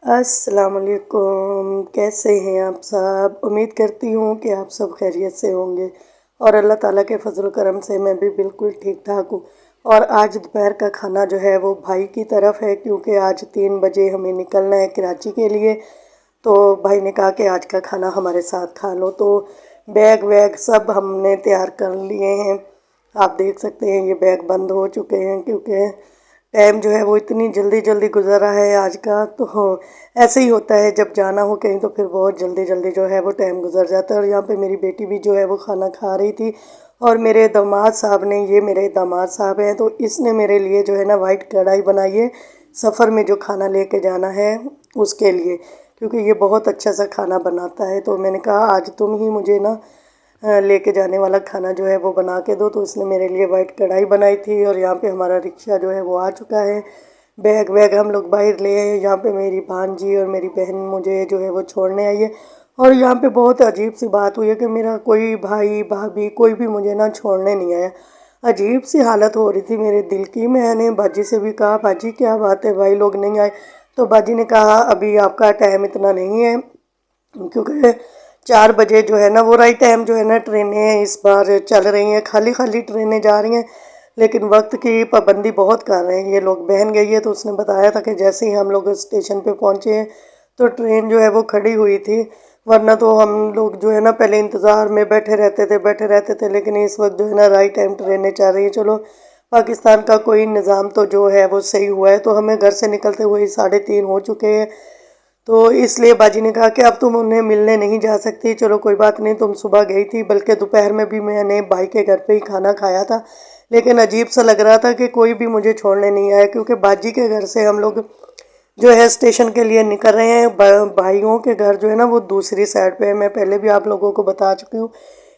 السلام علیکم، کیسے ہیں آپ سب؟ امید کرتی ہوں کہ آپ سب خیریت سے ہوں گے اور اللہ تعالیٰ کے فضل و کرم سے میں بھی بالکل ٹھیک ٹھاک ہوں۔ اور آج دوپہر کا کھانا جو ہے وہ بھائی کی طرف ہے، کیونکہ آج 3 بجے ہمیں نکلنا ہے کراچی کے لیے۔ تو بھائی نے کہا کہ آج کا کھانا ہمارے ساتھ کھا لو، تو بیگ ویگ سب ہم نے تیار کر لیے ہیں۔ آپ دیکھ سکتے ہیں یہ بیگ بند ہو چکے ہیں، کیونکہ ٹائم جو ہے وہ اتنی جلدی جلدی گزر رہا ہے آج کا۔ تو ایسے ہی ہوتا ہے، جب جانا ہو کہیں تو پھر بہت جلدی جلدی جو ہے وہ ٹائم گزر جاتا ہے۔ اور یہاں پہ میری بیٹی بھی جو ہے وہ کھانا کھا رہی تھی، اور میرے داماد صاحب نے، یہ میرے داماد صاحب ہیں، تو اس نے میرے لیے جو ہے نا وائٹ کڑھائی بنائی ہے، سفر میں جو کھانا لے کے جانا ہے اس کے لیے، کیونکہ یہ بہت اچھا سا کھانا بناتا ہے۔ تو میں نے کہا آج تم ہی مجھے نا لے کے جانے والا کھانا جو ہے وہ بنا کے دو، تو اس نے میرے لیے وائٹ کڑھائی بنائی تھی۔ اور یہاں پہ ہمارا رکشہ جو ہے وہ آ چکا ہے، بیگ ویگ ہم لوگ باہر لے آئے۔ یہاں پہ میری بھانجی اور میری بہن مجھے جو ہے وہ چھوڑنے آئی ہے، اور یہاں پہ بہت عجیب سی بات ہوئی ہے کہ میرا کوئی بھائی بھابھی کوئی بھی مجھے نہ چھوڑنے نہیں آیا۔ عجیب سی حالت ہو رہی تھی میرے دل کی۔ میں نے باجی سے بھی کہا باجی کیا بات ہے، بھائی لوگ نہیں آئے؟ تو باجی نے کہا ابھی آپ کا ٹائم اتنا نہیں ہے، کیونکہ 4 بجے جو ہے نا وہ رائٹ ٹائم جو ہے نا ٹرینیں اس بار چل رہی ہیں، خالی خالی ٹرینیں جا رہی ہیں، لیکن وقت کی پابندی بہت کر رہے ہیں یہ لوگ۔ بہن گئی ہے تو اس نے بتایا تھا کہ جیسے ہی ہم لوگ اسٹیشن پہ پہنچے ہیں تو ٹرین جو ہے وہ کھڑی ہوئی تھی، ورنہ تو ہم لوگ جو ہے نا پہلے انتظار میں بیٹھے رہتے تھے، لیکن اس وقت جو ہے نا رائٹ ٹائم ٹرینیں چل رہی ہیں۔ چلو پاکستان کا کوئی نظام تو جو ہے وہ صحیح ہوا ہے۔ تو ہمیں گھر سے نکلتے ہوئے 3:30 ہو چکے ہیں، تو اس لیے باجی نے کہا کہ اب تم انہیں ملنے نہیں جا سکتی، چلو کوئی بات نہیں، تم صبح گئی تھی، بلکہ دوپہر میں بھی میں نے بھائی کے گھر پہ ہی کھانا کھایا تھا، لیکن عجیب سا لگ رہا تھا کہ کوئی بھی مجھے چھوڑنے نہیں آیا، کیونکہ باجی کے گھر سے ہم لوگ جو ہے اسٹیشن کے لیے نکل رہے ہیں۔ بھائیوں کے گھر جو ہے نا وہ دوسری سائڈ پہ ہے۔ میں پہلے بھی آپ لوگوں کو بتا چکی ہوں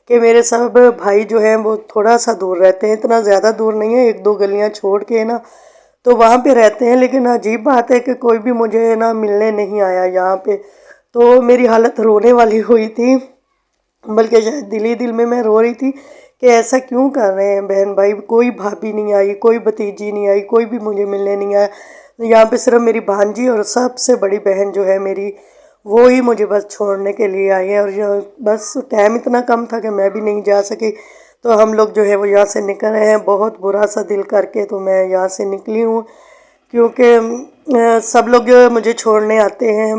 کہ میرے سب بھائی جو ہیں وہ تھوڑا سا دور رہتے ہیں، اتنا زیادہ دور نہیں ہے، 1-2 گلیاں چھوڑ کے نا تو وہاں پہ رہتے ہیں، لیکن عجیب بات ہے کہ کوئی بھی مجھے نا ملنے نہیں آیا یہاں پہ۔ تو میری حالت رونے والی ہوئی تھی، بلکہ شاید دل ہی دل میں رو رہی تھی کہ ایسا کیوں کر رہے ہیں بہن بھائی، کوئی بھابھی نہیں آئی، کوئی بھتیجی نہیں آئی، کوئی بھی مجھے ملنے نہیں آیا۔ یہاں پہ صرف میری بھانجی اور سب سے بڑی بہن جو ہے میری، وہ ہی مجھے بس چھوڑنے کے لیے آئی ہے، اور بس ٹائم اتنا کم تھا کہ میں بھی نہیں جا سکی۔ تو ہم لوگ جو ہے وہ یہاں سے نکل رہے ہیں بہت برا سا دل کر کے، تو میں یہاں سے نکلی ہوں، کیونکہ سب لوگ مجھے چھوڑنے آتے ہیں،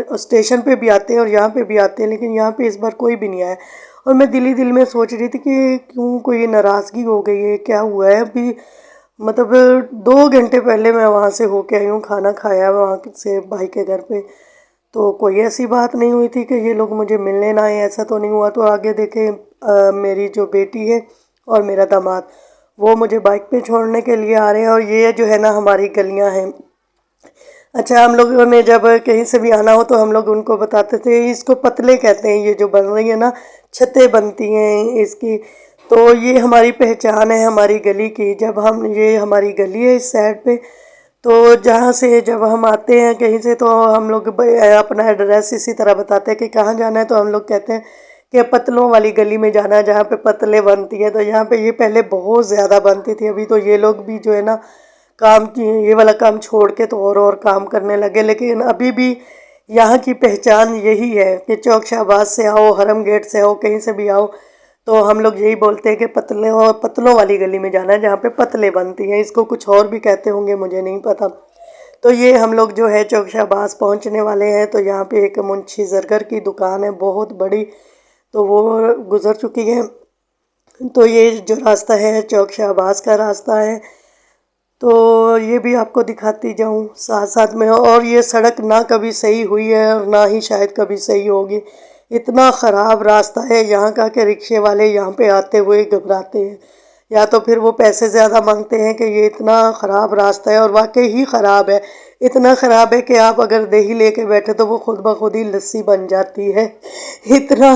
اسٹیشن پہ بھی آتے ہیں اور یہاں پہ بھی آتے ہیں، لیکن یہاں پہ اس بار کوئی بھی نہیں آیا۔ اور میں دل ہی دل میں سوچ رہی تھی کہ کیوں کوئی ناراضگی ہو گئی ہے، کیا ہوا ہے ابھی؟ مطلب 2 گھنٹے پہلے میں وہاں سے ہو کے آئی ہوں، کھانا کھایا وہاں سے بھائی کے گھر پہ، تو کوئی ایسی بات نہیں ہوئی تھی کہ یہ لوگ مجھے ملنے نہ آئے، ایسا تو نہیں ہوا۔ تو آگے دیکھیں میری جو بیٹی ہے اور میرا داماد، وہ مجھے بائک پہ چھوڑنے کے لیے آ رہے ہیں، اور یہ جو ہے نا ہماری گلیاں ہیں۔ اچھا، ہم لوگوں نے جب کہیں سے بھی آنا ہو تو ہم لوگ ان کو بتاتے تھے، اس کو پتلے کہتے ہیں، یہ جو بن رہی ہے نا چھتیں بنتی ہیں اس کی، تو یہ ہماری پہچان ہے ہماری گلی کی۔ جب یہ ہماری گلی ہے اس سائڈ پہ، تو جہاں سے جب ہم آتے ہیں کہیں سے تو ہم لوگ اپنا ایڈریس اسی طرح بتاتے ہیں کہ کہاں جانا ہے، تو ہم لوگ کہتے ہیں کہ پتلوں والی گلی میں جانا ہے جہاں پہ پتلے بنتی ہیں۔ تو یہاں پہ یہ پہلے بہت زیادہ بنتی تھی، ابھی تو یہ لوگ بھی جو ہے نا کام کی یہ والا کام چھوڑ کے تو اور کام کرنے لگے، لیکن ابھی بھی یہاں کی پہچان یہی ہے کہ چوک شہباز سے آؤ، حرم گیٹ سے آؤ، کہیں سے بھی آؤ تو ہم لوگ یہی بولتے ہیں کہ پتلوں والی گلی میں جانا ہے جہاں پہ پتلے بنتی ہیں، اس کو کچھ اور بھی کہتے ہوں گے مجھے نہیں پتا۔ تو یہ ہم لوگ جو ہے چوک شہباز پہنچنے والے ہیں، تو یہاں پہ ایک منشی زرگر کی دکان ہے بہت بڑی، تو وہ گزر چکی ہے، تو یہ جو راستہ ہے چوک شہباز کا راستہ ہے، تو یہ بھی آپ کو دکھاتی جاؤں ساتھ ساتھ میں۔ اور یہ سڑک نہ کبھی صحیح ہوئی ہے اور نہ ہی شاید کبھی صحیح ہوگی، اتنا خراب راستہ ہے یہاں کا کہ رکشے والے یہاں پہ آتے ہوئے گھبراتے ہیں، یا تو پھر وہ پیسے زیادہ مانگتے ہیں کہ یہ اتنا خراب راستہ ہے، اور واقعی ہی خراب ہے، اتنا خراب ہے کہ آپ اگر دیہی لے کے بیٹھے تو وہ خود بخود ہی لسی بن جاتی ہے، اتنا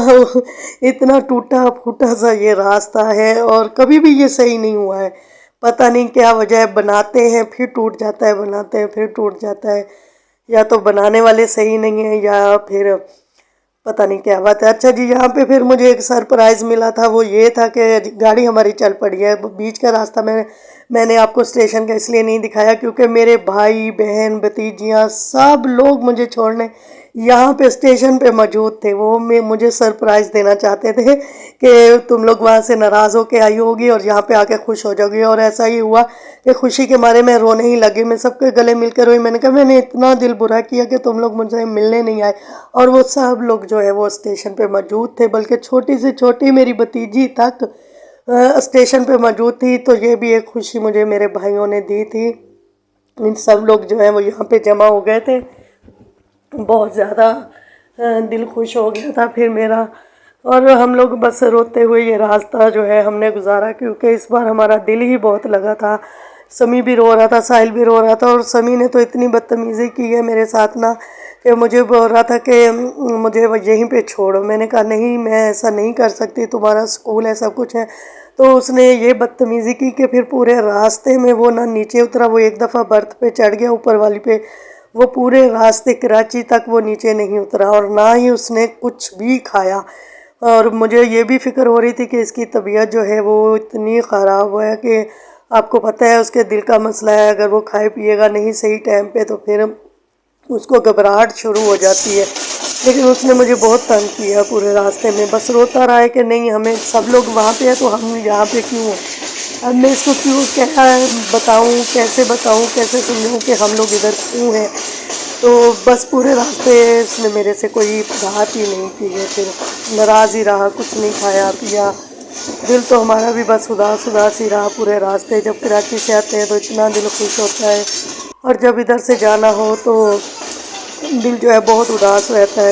اتنا ٹوٹا پھوٹا سا یہ راستہ ہے، اور کبھی بھی یہ صحیح نہیں ہوا ہے۔ پتہ نہیں کیا وجہ ہے، بناتے ہیں پھر ٹوٹ جاتا ہے، بناتے ہیں پھر ٹوٹ جاتا ہے، یا تو بنانے والے صحیح نہیں ہیں یا پھر پتہ نہیں کیا بات ہے۔ اچھا جی، یہاں پہ پھر مجھے ایک سرپرائز ملا تھا، وہ یہ تھا کہ گاڑی ہماری چل پڑی ہے، بیچ کا راستہ میں میں نے آپ کو اسٹیشن کا اس لیے نہیں دکھایا کیونکہ میرے بھائی بہن بھتیجیاں سب لوگ مجھے چھوڑنے یہاں پہ اسٹیشن پہ موجود تھے. وہ مجھے سرپرائز دینا چاہتے تھے کہ تم لوگ وہاں سے ناراض ہو کے آئی ہوگی اور یہاں پہ آ کے خوش ہو جاؤ گی. اور ایسا ہی ہوا کہ خوشی کے مارے میں رونے ہی لگی. میں سب کے گلے مل کر روئی. میں نے کہا میں نے اتنا دل برا کیا کہ تم لوگ مجھے ملنے نہیں آئے. اور وہ سب لوگ جو ہے وہ اسٹیشن پہ موجود تھے، بلکہ چھوٹی سے چھوٹی میری بھتیجی تک اسٹیشن پہ موجود تھی. تو یہ بھی ایک خوشی مجھے میرے بھائیوں نے دی تھی. ان سب لوگ جو ہیں وہ یہاں پہ جمع ہو گئے تھے. بہت زیادہ دل خوش ہو گیا تھا پھر میرا. اور ہم لوگ بس روتے ہوئے یہ راستہ جو ہے ہم نے گزارا کیونکہ اس بار ہمارا دل ہی بہت لگا تھا. سمی بھی رو رہا تھا، ساحل بھی رو رہا تھا. اور سمی نے تو اتنی بدتمیزی کی ہے میرے ساتھ نا کہ مجھے بول رہا تھا کہ مجھے یہیں پہ چھوڑو. میں نے کہا نہیں، میں ایسا نہیں کر سکتی، تمہارا اسکول ہے، سب کچھ ہے. تو اس نے یہ بدتمیزی کی کہ پھر پورے راستے میں وہ نہ نیچے اترا. وہ ایک دفعہ برتھ پہ چڑھ گیا اوپر والی پہ، وہ پورے راستے کراچی تک وہ نیچے نہیں اترا اور نہ ہی اس نے کچھ بھی کھایا. اور مجھے یہ بھی فکر ہو رہی تھی کہ اس کی طبیعت جو ہے وہ اتنی خراب ہے کہ آپ کو پتہ ہے اس کے دل کا مسئلہ ہے. اگر وہ کھائے پیے گا نہیں صحیح ٹائم پہ تو پھر اس کو گھبراہٹ شروع ہو جاتی ہے. لیکن اس نے مجھے بہت تنگ کیا پورے راستے میں. بس روتا رہا ہے کہ نہیں، ہمیں سب لوگ وہاں پہ ہیں تو ہم یہاں پہ کیوں ہیں. اب میں اس کو کیوں کیا بتاؤں، کیسے بتاؤں، کیسے سمجھاؤں کہ ہم لوگ ادھر کیوں ہیں. تو بس پورے راستے اس نے میرے سے کوئی بات ہی نہیں کی ہے. پھر ناراض ہی رہا، کچھ نہیں کھایا پیا. دل تو ہمارا بھی بس اداس اداس ہی رہا پورے راستے. جب کراچی سے آتے ہیں تو اتنا دل خوش ہوتا ہے، اور جب ادھر سے جانا ہو تو دل جو ہے بہت اداس رہتا ہے.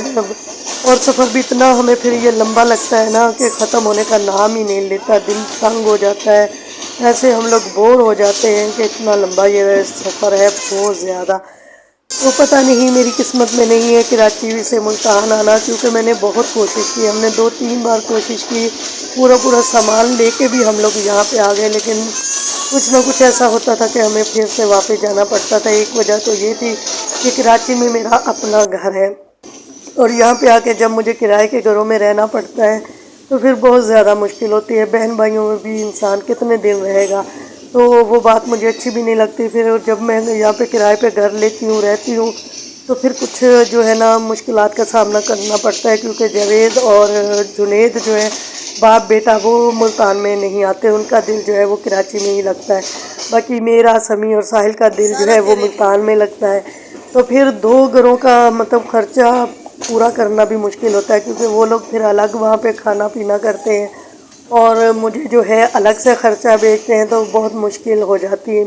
اور سفر بھی اتنا ہمیں پھر یہ لمبا لگتا ہے نا کہ ختم ہونے کا نام ہی نہیں لیتا. دل تنگ ہو جاتا ہے. ایسے ہم لوگ بور ہو جاتے ہیں کہ اتنا لمبا یہ سفر ہے بہت زیادہ. تو پتہ نہیں میری قسمت میں نہیں ہے کراچی سے ملتان آنا، کیونکہ میں نے بہت کوشش کی. ہم نے 2-3 بار کوشش کی، پورا سامان لے کے بھی ہم لوگ یہاں پہ آ گئے، لیکن کچھ نہ کچھ ایسا ہوتا تھا کہ ہمیں پھر سے واپس جانا پڑتا تھا. ایک وجہ تو یہ تھی کہ کراچی میں میرا اپنا گھر ہے، اور یہاں پہ آ کے جب مجھے کرائے کے گھروں میں رہنا پڑتا ہے تو پھر بہت زیادہ مشکل ہوتی ہے. بہن بھائیوں میں بھی انسان کتنے دن رہے گا، تو وہ بات مجھے اچھی بھی نہیں لگتی. پھر جب میں یہاں پہ کرائے پہ گھر لیتی ہوں، رہتی ہوں، تو پھر کچھ جو ہے نا مشکلات کا سامنا کرنا پڑتا ہے. کیونکہ جاوید اور جنید جو ہے باپ بیٹا، وہ ملتان میں نہیں آتے. ان کا دل جو ہے وہ کراچی میں ہی لگتا ہے. باقی میرا، سمی اور ساحل کا دل جو ہے وہ ملتان میں لگتا ہے. تو پھر 2 گھروں کا مطلب خرچہ پورا کرنا بھی مشکل ہوتا ہے، کیونکہ وہ لوگ پھر الگ وہاں پہ کھانا پینا کرتے ہیں اور مجھے جو ہے الگ سے خرچہ بھیجتے ہیں. تو بہت مشکل ہو جاتی ہے.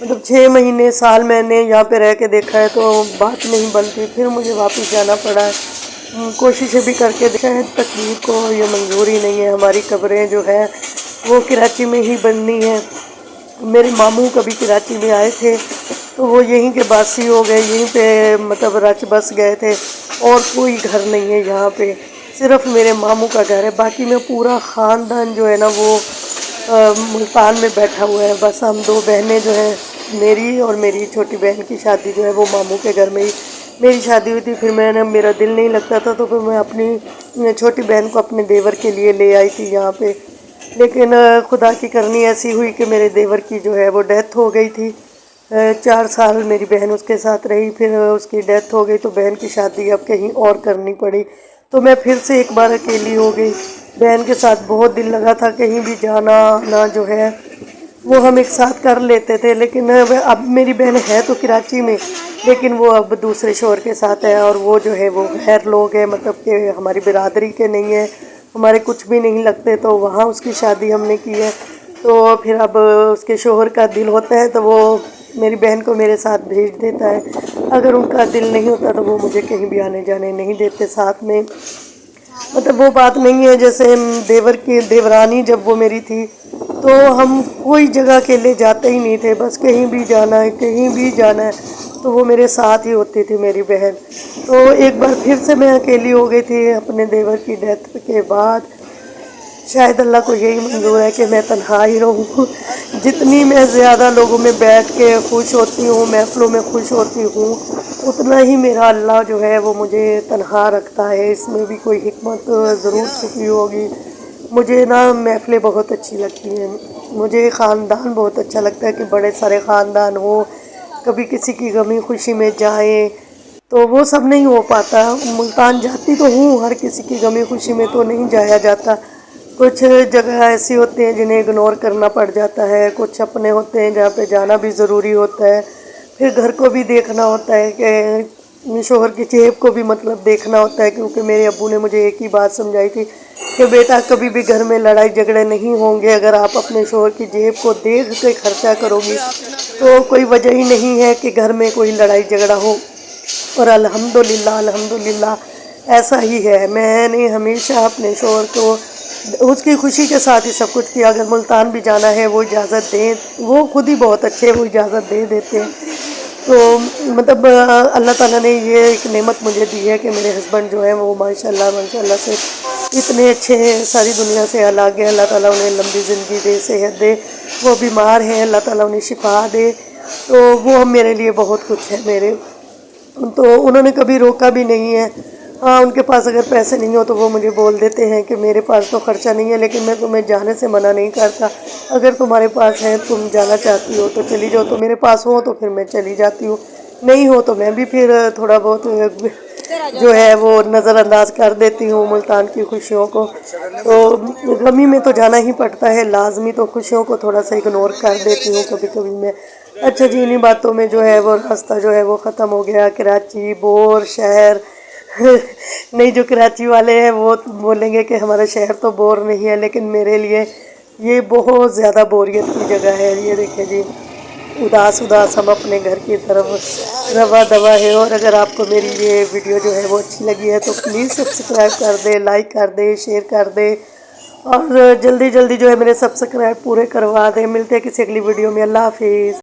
مطلب 6 مہینے سال میں نے یہاں پہ رہ کے دیکھا ہے تو بات نہیں بنتی. پھر مجھے واپس جانا پڑا ہے. کوششیں بھی کر کے دیکھا ہے، تقدیر کو یہ منظوری نہیں ہے. ہماری قبریں جو ہے وہ کراچی میں ہی بننی ہے. میرے ماموں کبھی کراچی میں آئے تھے تو وہ یہیں کے باسی ہو گئے، یہیں پہ مطلب رچ بس گئے تھے. اور کوئی گھر نہیں ہے یہاں پہ، صرف میرے ماموں کا گھر ہے. باقی میں پورا خاندان جو ہے نا وہ ملتان میں بیٹھا ہوا ہے. بس ہم 2 بہنیں جو ہیں، میری اور میری چھوٹی بہن کی شادی جو ہے وہ ماموں کے گھر میں ہی میری شادی ہوئی تھی. پھر میرا دل نہیں لگتا تھا تو پھر میں اپنی چھوٹی بہن کو اپنے دیور کے لیے لے آئی تھی یہاں پہ. لیکن خدا کی کرنی ایسی ہوئی کہ میرے دیور کی جو ہے وہ ڈیتھ ہو گئی تھی. 4 سال میری بہن اس کے ساتھ رہی، پھر اس کی ڈیتھ ہو گئی تو بہن کی شادی اب کہیں اور کرنی پڑی. تو میں پھر سے ایک بار اکیلی ہو گئی. بہن کے ساتھ بہت دل لگا تھا، کہیں بھی جانا آنا جو ہے وہ ہم ایک ساتھ کر لیتے تھے. لیکن اب میری بہن ہے تو کراچی میں، لیکن وہ اب دوسرے شوہر کے ساتھ ہے، اور وہ جو ہے وہ غیر لوگ ہیں، مطلب کہ ہماری برادری کے نہیں ہیں، ہمارے کچھ بھی نہیں لگتے. تو وہاں اس کی شادی ہم نے کی ہے. تو پھر اب اس کے شوہر کا دل ہوتا ہے تو وہ میری بہن کو میرے ساتھ بھیج دیتا ہے. اگر ان کا دل نہیں ہوتا تو وہ مجھے کہیں بھی آنے جانے نہیں دیتے ساتھ میں. مطلب وہ بات نہیں ہے جیسے دیورانی جب وہ میری تھی تو ہم کوئی جگہ اکیلے جاتے ہی نہیں تھے. بس کہیں بھی جانا ہے، کہیں بھی جانا ہے تو وہ میرے ساتھ ہی ہوتی تھی میری بہن. تو ایک بار پھر سے میں اکیلی ہو گئی تھی اپنے دیور کی ڈیتھ کے بعد. شاید اللہ کو یہی منظور ہے کہ میں تنہا ہی رہوں. جتنی میں زیادہ لوگوں میں بیٹھ کے خوش ہوتی ہوں، محفلوں میں خوش ہوتی ہوں، اتنا ہی میرا اللہ جو ہے وہ مجھے تنہا رکھتا ہے. اس میں بھی کوئی حکمت ضرور چھپی ہوگی. مجھے نا محفلیں بہت اچھی لگتی ہیں. مجھے خاندان بہت اچھا لگتا ہے کہ بڑے سارے خاندان ہو، کبھی کسی کی غمی خوشی میں جائیں، تو وہ سب نہیں ہو پاتا۔ ملتان جاتی تو ہوں، ہر کسی کی غمی خوشی میں تو نہیں جایا جاتا۔ کچھ جگہ ایسی ہوتی ہیں جنہیں اگنور کرنا پڑ جاتا ہے، کچھ اپنے ہوتے ہیں جہاں پہ جانا بھی ضروری ہوتا ہے، پھر گھر کو بھی دیکھنا ہوتا ہے کہ شوہر کی جیب کو بھی مطلب دیکھنا ہوتا ہے، کیونکہ میرے ابو نے مجھے ایک ہی بات سمجھائی تھی کہ بیٹا کبھی بھی گھر میں لڑائی جھگڑے نہیں ہوں گے، اگر آپ اپنے شوہر کی جیب کو دیکھ کے خرچہ کرو گی تو کوئی وجہ ہی نہیں ہے کہ گھر میں کوئی لڑائی جھگڑا ہو۔ اور الحمدللہ ایسا ہی ہے۔ میں نے ہمیشہ اپنے شوہر کو اس کی خوشی کے ساتھ ہی سب کچھ کیا۔ اگر ملتان بھی جانا ہے وہ اجازت دیں، وہ خود ہی بہت اچھے، وہ اجازت دے دیتے ہیں۔ تو مطلب اللہ تعالیٰ نے یہ ایک نعمت مجھے دی ہے کہ میرے ہسبینڈ جو ہیں وہ ماشاءاللہ سے اتنے اچھے ہیں، ساری دنیا سے الگ ہے۔ اللہ تعالیٰ انہیں لمبی زندگی دے، صحت دے۔ وہ بیمار ہیں، اللہ تعالیٰ انہیں شفا دے۔ تو وہ میرے لیے بہت کچھ ہے میرے، تو انہوں نے کبھی روکا بھی نہیں ہے۔ ہاں، ان کے پاس اگر پیسے نہیں ہو تو وہ مجھے بول دیتے ہیں کہ میرے پاس تو خرچہ نہیں ہے، لیکن میں تمہیں جانے سے منع نہیں کرتا، اگر تمہارے پاس ہے، تم جانا چاہتی ہو تو چلی جاؤ، تو میرے پاس ہو تو پھر میں چلی جاتی ہوں، نہیں ہو تو میں بھی پھر تھوڑا بہت جو ہے وہ نظر انداز کر دیتی ہوں ملتان کی خوشیوں کو۔ تو غمی میں تو جانا ہی پڑتا ہے لازمی، تو خوشیوں کو تھوڑا سا اگنور کر دیتی ہوں کبھی کبھی میں۔ اچھا جی، انہی باتوں میں جو ہے وہ راستہ جو ہے وہ ختم ہو گیا۔ کراچی بور شہر نہیں، جو کراچی والے ہیں وہ بولیں گے کہ ہمارا شہر تو بور نہیں ہے، لیکن میرے لیے یہ بہت زیادہ بوریت کی جگہ ہے۔ یہ دیکھیں جی، اداس ہم اپنے گھر کی طرف روا دوا ہے۔ اور اگر آپ کو میری یہ ویڈیو جو ہے وہ اچھی لگی ہے تو پلیز سبسکرائب کر دے، لائک کر دے، شیئر کر دے، اور جلدی جو ہے میرے سبسکرائب پورے کروا دے۔ ملتے ہیں کسی اگلی ویڈیو میں۔ اللہ حافظ۔